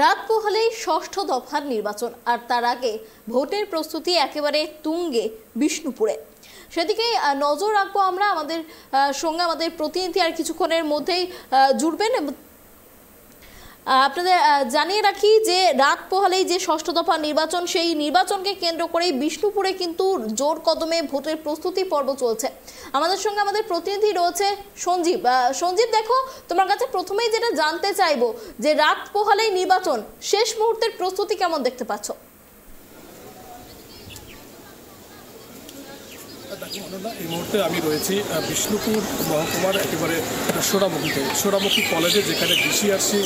রাত পোহালেই ষষ্ঠ দফার নির্বাচন, আর তার আগে ভোটের প্রস্তুতি একেবারে তুঙ্গে বিষ্ণুপুরে। সেদিকে নজর রাখবো আমরা। আমাদের সঙ্গে আমাদের প্রতিনিধি আর কিছুক্ষণের মধ্যেই জুড়বেন। আপনাদের জানিয়ে রাখি যে রাত পোহালেই যে ষষ্ঠ দফা নির্বাচন, সেই নির্বাচনকে কেন্দ্র করেই বিষ্ণুপুরে কিন্তু জোর কদমে ভোটের প্রস্তুতি পর্ব চলছে। আমাদের সঙ্গে আমাদের প্রতিনিধি রয়েছে সঞ্জীব। সঞ্জীব, দেখো, তোমার কাছে প্রথমেই যেটা জানতে চাইবো যে রাত পোহালেই নির্বাচন, শেষ মুহূর্তের প্রস্তুতি কেমন দেখতে পাচ্ছ? এই মুহূর্তে আমি রয়েছি বিষ্ণুপুর মহকুমার একেবারে সোনামুখী কলেজে, যেখানে ডিসিআরসি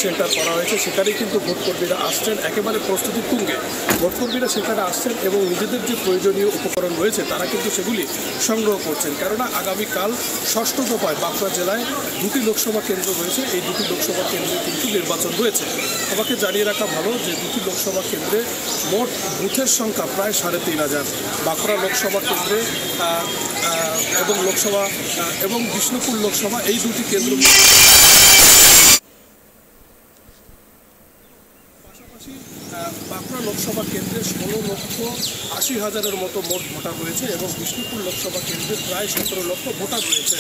সেন্টার করা হয়েছে। সেখানেই কিন্তু ভোটকর্মীরা আসছেন, একেবারে প্রস্তুতি তুঙ্গে ভোটকর্মীরা সেখানে আসছেন এবং নিজেদের যে প্রয়োজনীয় উপকরণ রয়েছে তারা কিন্তু সেগুলি সংগ্রহ করছেন। কেননা আগামীকাল ষষ্ঠ দফায় বাঁকুড়া জেলায় 2টি লোকসভা কেন্দ্র রয়েছে। এই 2টি লোকসভা কেন্দ্রে কিন্তু নির্বাচন রয়েছে। আমাকে জানিয়ে রাখা ভালো যে 2টি লোকসভা কেন্দ্রে মোট বুথের সংখ্যা প্রায় 3500। বাঁকুড়া লোকসভা কেন্দ্রে এবং লোকসভা এবং বিষ্ণুপুর লোকসভা, এই 2টি কেন্দ্র পাশাপাশি বাঁকুড়া লোকসভা কেন্দ্রে 16,80,000-এর মতো মোট ভোটার রয়েছে এবং বিষ্ণুপুর লোকসভা কেন্দ্রে প্রায় 17 লক্ষ ভোটার রয়েছে।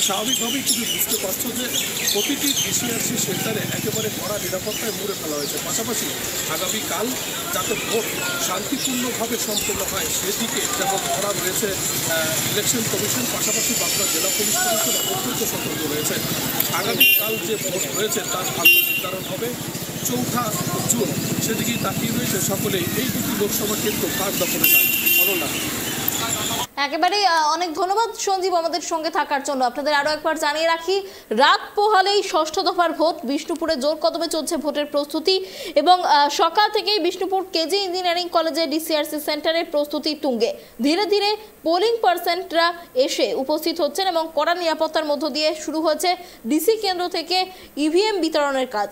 স্বাভাবিকভাবেই তুমি বুঝতে পারছো যে প্রতিটি ডিসিআরসি সেন্টারে একেবারে কড়া নিরাপত্তায় মুড়ে ফেলা হয়েছে। পাশাপাশি আগামীকাল যাতে ভোট শান্তিপূর্ণভাবে সম্পন্ন হয় সেদিকে যেমন করা রয়েছে ইলেকশন কমিশন, পাশাপাশি বাঁকুড়া জেলা পুলিশ কমিশন অত্যন্ত সতর্ক রয়েছে। আগামীকাল যে ভোট রয়েছে তার ভাগ্য নির্ধারণ হবে 4 জুন। সেদিকেই তাকিয়ে রয়েছে সকলেই। এই 2টি লোকসভা কেন্দ্র কার দখলে যায়। অনন্যা, একেবারে অনেক ধন্যবাদ সঞ্জীব আমাদের সঙ্গে থাকার জন্য। আপনাদের আরো একবার জানিয়ে রাখি, রাত পোহালেই ষষ্ঠ দফার ভোট, বিষ্ণুপুরে জোর কদমে চলছে ভোটের প্রস্তুতি এবং সকাল থেকেই বিষ্ণুপুর কেজি ইঞ্জিনিয়ারিং কলেজে ডিসিআরসি সেন্টারের প্রস্তুতি তুঙ্গে। ধীরে ধীরে পোলিং পার্সেন্টরা এসে উপস্থিত হচ্ছেন এবং কড়া নিরাপত্তার মধ্য দিয়ে শুরু হয়েছে ডিসি কেন্দ্র থেকে ইভিএম বিতরণের কাজ।